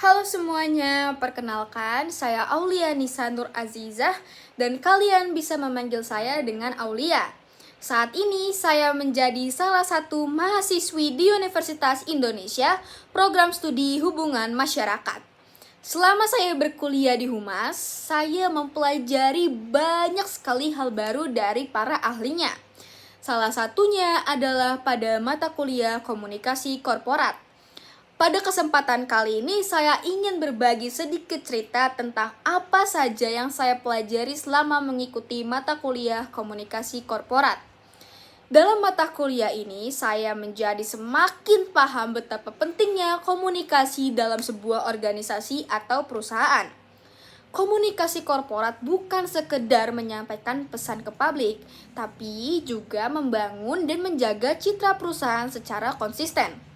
Halo semuanya, perkenalkan saya Aulia Nisa Nur Azizah dan kalian bisa memanggil saya dengan Aulia. Saat ini saya menjadi salah satu mahasiswi di Universitas Indonesia, program studi hubungan masyarakat. Selama saya berkuliah di Humas, saya mempelajari banyak sekali hal baru dari para ahlinya. Salah satunya adalah pada mata kuliah komunikasi korporat. Pada kesempatan kali ini saya ingin berbagi sedikit cerita tentang apa saja yang saya pelajari selama mengikuti mata kuliah komunikasi korporat. Dalam mata kuliah ini saya menjadi semakin paham betapa pentingnya komunikasi dalam sebuah organisasi atau perusahaan. Komunikasi korporat bukan sekedar menyampaikan pesan ke publik, tapi juga membangun dan menjaga citra perusahaan secara konsisten.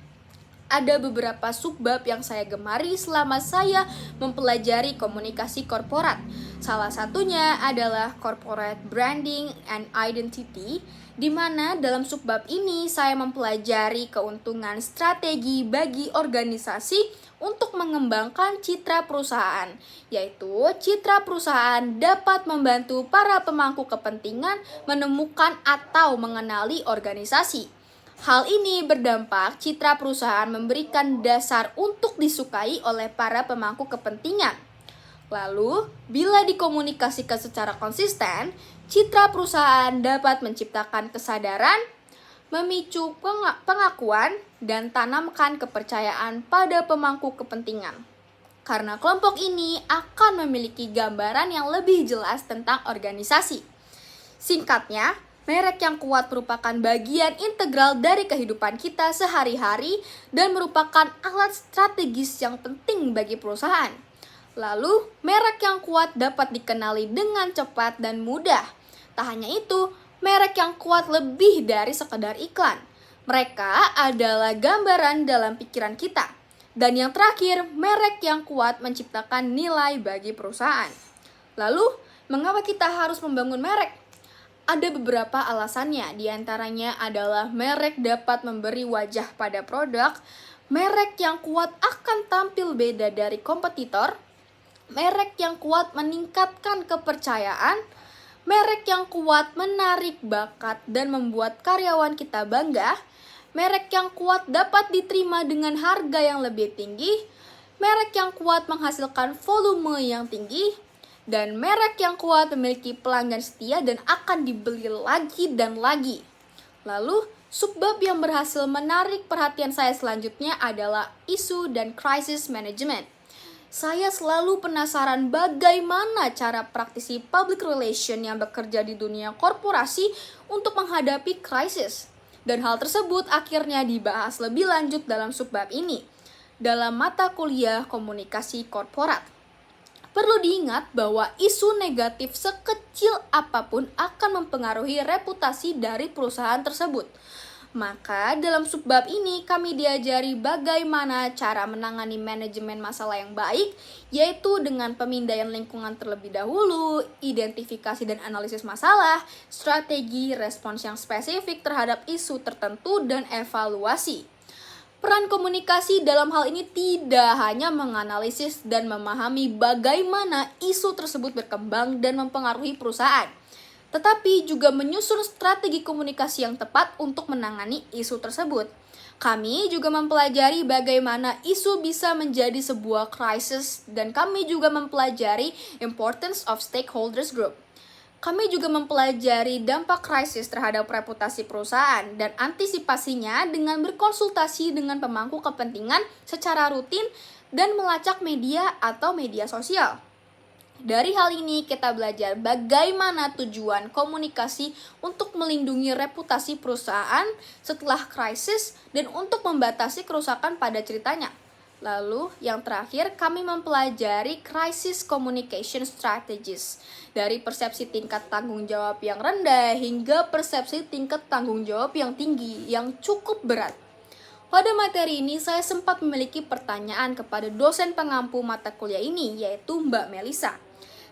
Ada beberapa subbab yang saya gemari selama saya mempelajari komunikasi korporat. Salah satunya adalah corporate branding and identity, di mana dalam subbab ini saya mempelajari keuntungan strategi bagi organisasi untuk mengembangkan citra perusahaan, yaitu citra perusahaan dapat membantu para pemangku kepentingan menemukan atau mengenali organisasi. Hal ini berdampak citra perusahaan memberikan dasar untuk disukai oleh para pemangku kepentingan. Lalu, bila dikomunikasikan secara konsisten, citra perusahaan dapat menciptakan kesadaran, memicu pengakuan, dan tanamkan kepercayaan pada pemangku kepentingan. Karena kelompok ini akan memiliki gambaran yang lebih jelas tentang organisasi. Singkatnya, merek yang kuat merupakan bagian integral dari kehidupan kita sehari-hari dan merupakan alat strategis yang penting bagi perusahaan. Lalu, merek yang kuat dapat dikenali dengan cepat dan mudah. Tak hanya itu, merek yang kuat lebih dari sekedar iklan. Mereka adalah gambaran dalam pikiran kita. Dan yang terakhir, merek yang kuat menciptakan nilai bagi perusahaan. Lalu, mengapa kita harus membangun merek? Ada beberapa alasannya, diantaranya adalah merek dapat memberi wajah pada produk, merek yang kuat akan tampil beda dari kompetitor, merek yang kuat meningkatkan kepercayaan, merek yang kuat menarik bakat dan membuat karyawan kita bangga, merek yang kuat dapat diterima dengan harga yang lebih tinggi, merek yang kuat menghasilkan volume yang tinggi, dan merek yang kuat memiliki pelanggan setia dan akan dibeli lagi dan lagi. Lalu, subbab yang berhasil menarik perhatian saya selanjutnya adalah isu dan crisis management. Saya selalu penasaran bagaimana cara praktisi public relation yang bekerja di dunia korporasi untuk menghadapi krisis. Dan hal tersebut akhirnya dibahas lebih lanjut dalam subbab ini, dalam mata kuliah komunikasi korporat. Perlu diingat bahwa isu negatif sekecil apapun akan mempengaruhi reputasi dari perusahaan tersebut. Maka dalam subbab ini kami diajari bagaimana cara menangani manajemen masalah yang baik, yaitu dengan pemindaian lingkungan terlebih dahulu, identifikasi dan analisis masalah, strategi respons yang spesifik terhadap isu tertentu, dan evaluasi. Peran komunikasi dalam hal ini tidak hanya menganalisis dan memahami bagaimana isu tersebut berkembang dan mempengaruhi perusahaan, tetapi juga menyusun strategi komunikasi yang tepat untuk menangani isu tersebut. Kami juga mempelajari bagaimana isu bisa menjadi sebuah krisis dan kami juga mempelajari importance of stakeholders group. Kami juga mempelajari dampak krisis terhadap reputasi perusahaan dan antisipasinya dengan berkonsultasi dengan pemangku kepentingan secara rutin dan melacak media atau media sosial. Dari hal ini kita belajar bagaimana tujuan komunikasi untuk melindungi reputasi perusahaan setelah krisis dan untuk membatasi kerusakan pada ceritanya. Lalu yang terakhir kami mempelajari crisis communication strategies, dari persepsi tingkat tanggung jawab yang rendah hingga persepsi tingkat tanggung jawab yang tinggi yang cukup berat. Pada materi ini saya sempat memiliki pertanyaan kepada dosen pengampu mata kuliah ini, yaitu Mbak Melisa.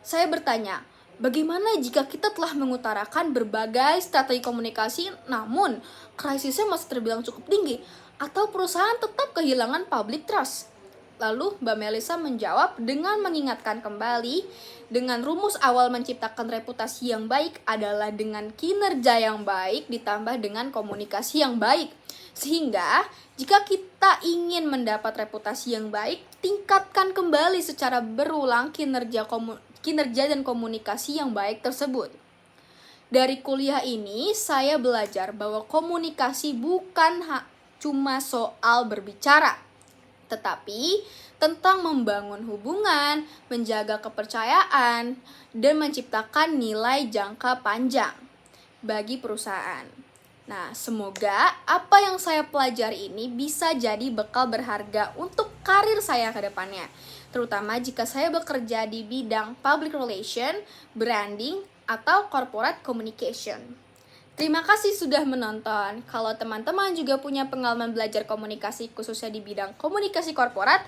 Saya bertanya, bagaimana jika kita telah mengutarakan berbagai strategi komunikasi namun krisisnya masih terbilang cukup tinggi, atau perusahaan tetap kehilangan public trust? Lalu Mbak Melisa menjawab dengan mengingatkan kembali, dengan rumus awal menciptakan reputasi yang baik adalah dengan kinerja yang baik ditambah dengan komunikasi yang baik. Sehingga jika kita ingin mendapat reputasi yang baik, tingkatkan kembali secara berulang kinerja dan komunikasi yang baik tersebut. Dari kuliah ini, saya belajar bahwa komunikasi bukan cuma soal berbicara, tetapi tentang membangun hubungan, menjaga kepercayaan, dan menciptakan nilai jangka panjang bagi perusahaan. Nah, semoga apa yang saya pelajari ini bisa jadi bekal berharga untuk karir saya ke depannya, terutama jika saya bekerja di bidang public relation, branding, atau corporate communication. Terima kasih sudah menonton. Kalau teman-teman juga punya pengalaman belajar komunikasi khususnya di bidang komunikasi korporat,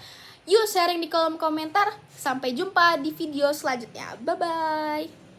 yuk sharing di kolom komentar. Sampai jumpa di video selanjutnya. Bye-bye.